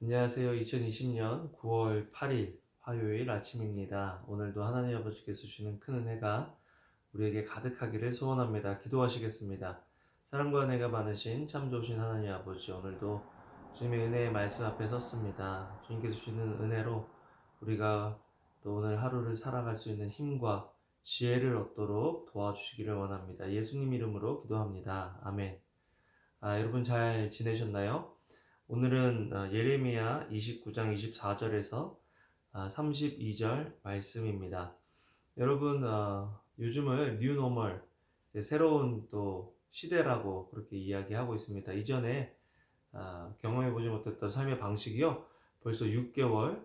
안녕하세요. 2020년 9월 8일 화요일 아침입니다. 오늘도 하나님 아버지께서 주시는 큰 은혜가 우리에게 가득하기를 소원합니다. 기도하시겠습니다. 사랑과 은혜가 많으신 참 좋으신 하나님 아버지, 오늘도 주님의 은혜의 말씀 앞에 섰습니다. 주님께서 주시는 은혜로 우리가 또 오늘 하루를 살아갈 수 있는 힘과 지혜를 얻도록 도와주시기를 원합니다. 예수님 이름으로 기도합니다. 아멘. 여러분 잘 지내셨나요? 오늘은 예레미야 29장 24절에서 32절 말씀입니다. 여러분, 요즘을 뉴 노멀, 새로운 또 시대라고 그렇게 이야기하고 있습니다. 이전에 경험해보지 못했던 삶의 방식이요, 벌써 6개월,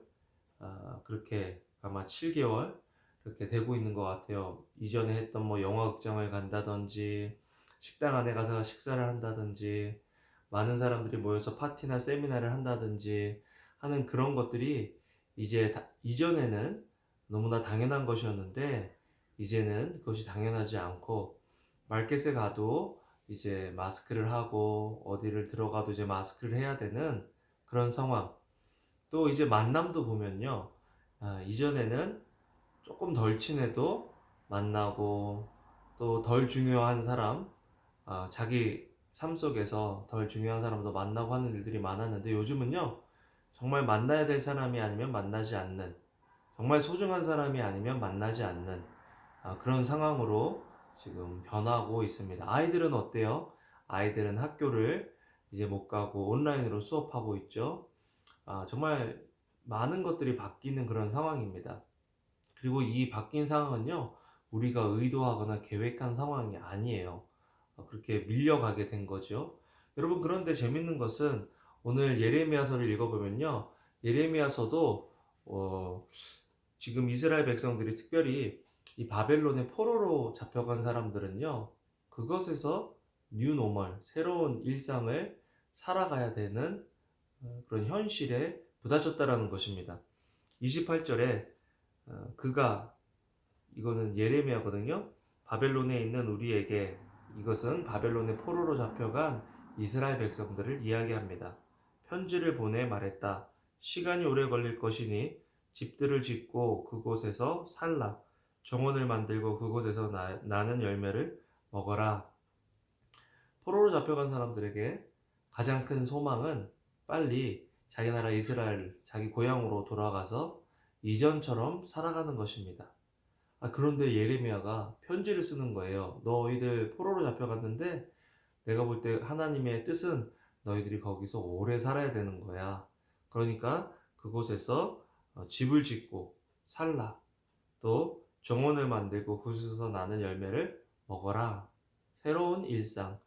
그렇게 아마 7개월 그렇게 되고 있는 것 같아요. 이전에 했던 뭐 영화극장을 간다든지 식당 안에 가서 식사를 한다든지 많은 사람들이 모여서 파티나 세미나를 한다든지 하는 그런 것들이 이전에는 너무나 당연한 것이었는데, 이제는 그것이 당연하지 않고 마켓에 가도 이제 마스크를 하고 어디를 들어가도 이제 마스크를 해야 되는 그런 상황. 또 이제 만남도 보면요, 이전에는 조금 덜 친해도 만나고, 또 덜 중요한 사람, 자기 삶 속에서 덜 중요한 사람도 만나고 하는 일들이 많았는데, 요즘은요, 정말 만나야 될 사람이 아니면 만나지 않는, 정말 소중한 사람이 아니면 만나지 않는 그런 상황으로 지금 변하고 있습니다. 아이들은 어때요? 아이들은 학교를 이제 못 가고 온라인으로 수업하고 있죠. 정말 많은 것들이 바뀌는 그런 상황입니다. 그리고 이 바뀐 상황은요, 우리가 의도하거나 계획한 상황이 아니에요. 그렇게 밀려가게 된 거죠. 여러분, 그런데 재밌는 것은 오늘 예레미야서를 읽어보면요, 예레미야서도 지금 이스라엘 백성들이 특별히 이 바벨론의 포로로 잡혀간 사람들은요, 그것에서 뉴 노멀, 새로운 일상을 살아가야 되는 그런 현실에 부딪혔다라는 것입니다. 28절에 그가, 이거는 예레미야거든요. 바벨론에 있는 우리에게, 이것은 바벨론의 포로로 잡혀간 이스라엘 백성들을 이야기합니다. 편지를 보내 말했다. 시간이 오래 걸릴 것이니 집들을 짓고 그곳에서 살라. 정원을 만들고 그곳에서 나는 열매를 먹어라. 포로로 잡혀간 사람들에게 가장 큰 소망은 빨리 자기 나라 이스라엘, 자기 고향으로 돌아가서 이전처럼 살아가는 것입니다. 그런데 예레미야가 편지를 쓰는 거예요. 너희들 포로로 잡혀갔는데 내가 볼 때 하나님의 뜻은 너희들이 거기서 오래 살아야 되는 거야. 그러니까 그곳에서 집을 짓고 살라. 또 정원을 만들고 그곳에서 나는 열매를 먹어라. 새로운 일상에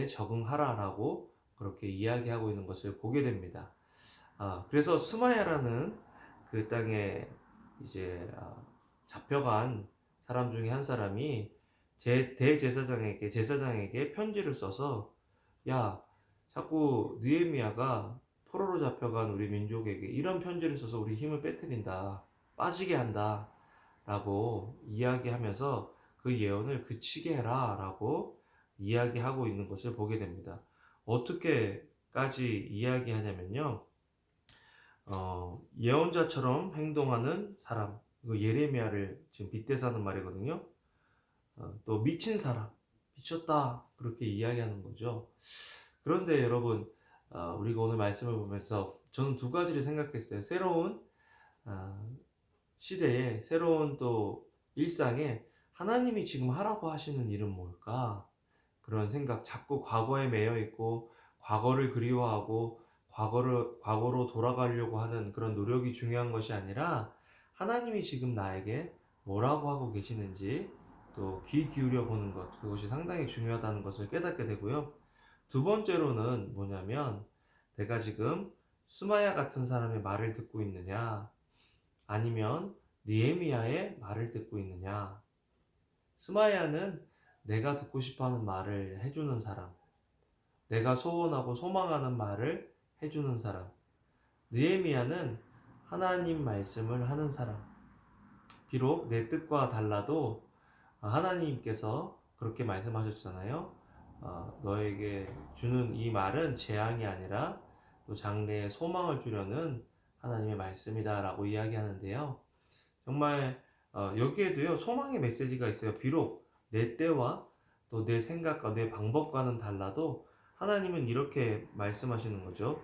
적응하라라고 그렇게 이야기하고 있는 것을 보게 됩니다. 그래서 스마야라는 그 땅에 이제 잡혀간 사람 중에 한 사람이 제사장에게 편지를 써서, 야, 자꾸 느헤미야가 포로로 잡혀간 우리 민족에게 이런 편지를 써서 우리 힘을 빼뜨린다, 빠지게 한다 라고 이야기하면서 그 예언을 그치게 해라 라고 이야기하고 있는 것을 보게 됩니다. 어떻게까지 이야기하냐면요, 예언자처럼 행동하는 사람, 이거 예레미야를 지금 빗대서 하는 말이거든요. 또 미친 사람, 미쳤다, 그렇게 이야기하는 거죠. 그런데 여러분, 우리가 오늘 말씀을 보면서 저는 두 가지를 생각했어요. 새로운 시대에, 새로운 또 일상에 하나님이 지금 하라고 하시는 일은 뭘까? 그런 생각, 자꾸 과거에 매여 있고 과거를 그리워하고 과거로 돌아가려고 하는 그런 노력이 중요한 것이 아니라, 하나님이 지금 나에게 뭐라고 하고 계시는지 또 귀 기울여 보는 것, 그것이 상당히 중요하다는 것을 깨닫게 되고요. 두 번째로는 뭐냐면, 내가 지금 스마야 같은 사람의 말을 듣고 있느냐, 아니면 느헤미야의 말을 듣고 있느냐. 스마야는 내가 듣고 싶어하는 말을 해주는 사람, 내가 소원하고 소망하는 말을 해주는 사람. 느헤미야는 하나님 말씀을 하는 사람. 비록 내 뜻과 달라도 하나님께서 그렇게 말씀하셨잖아요. 너에게 주는 이 말은 재앙이 아니라 또 장래에 소망을 주려는 하나님의 말씀이다라고 이야기하는데요. 정말 여기에도요 소망의 메시지가 있어요. 비록 내 때와 또 내 생각과 내 방법과는 달라도 하나님은 이렇게 말씀하시는 거죠.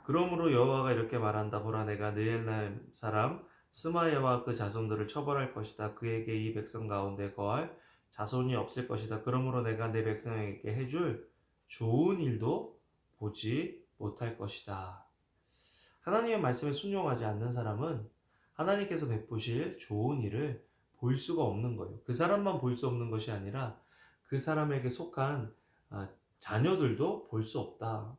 그러므로 여호와가 이렇게 말한다. 보라, 내가 느헬람 사람 스마야와 그 자손들을 처벌할 것이다. 그에게 이 백성 가운데 거할 자손이 없을 것이다. 그러므로 내가 내 백성에게 해줄 좋은 일도 보지 못할 것이다. 하나님의 말씀에 순종하지 않는 사람은 하나님께서 베푸실 좋은 일을 볼 수가 없는 거예요. 그 사람만 볼 수 없는 것이 아니라 그 사람에게 속한 자녀들도 볼 수 없다.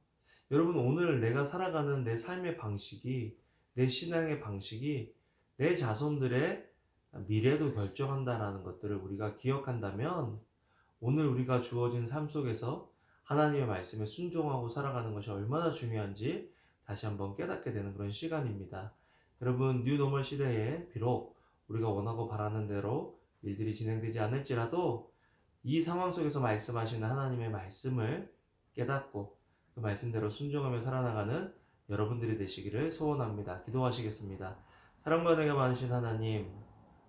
여러분, 오늘 내가 살아가는 내 삶의 방식이, 내 신앙의 방식이 내 자손들의 미래도 결정한다라는 것들을 우리가 기억한다면 오늘 우리가 주어진 삶 속에서 하나님의 말씀에 순종하고 살아가는 것이 얼마나 중요한지 다시 한번 깨닫게 되는 그런 시간입니다. 여러분, 뉴노멀 시대에 비록 우리가 원하고 바라는 대로 일들이 진행되지 않을지라도 이 상황 속에서 말씀하시는 하나님의 말씀을 깨닫고 그 말씀대로 순종하며 살아나가는 여러분들이 되시기를 소원합니다. 기도하시겠습니다. 사랑과 은혜가 많으신 하나님,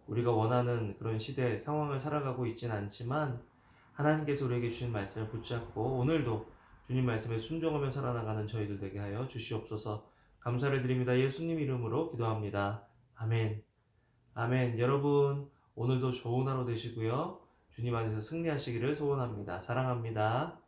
우리가 원하는 그런 시대 상황을 살아가고 있지는 않지만 하나님께서 우리에게 주신 말씀을 붙잡고 오늘도 주님 말씀에 순종하며 살아나가는 저희들 되게 하여 주시옵소서. 감사를 드립니다. 예수님 이름으로 기도합니다. 아멘. 아멘. 여러분, 오늘도 좋은 하루 되시고요. 주님 안에서 승리하시기를 소원합니다. 사랑합니다.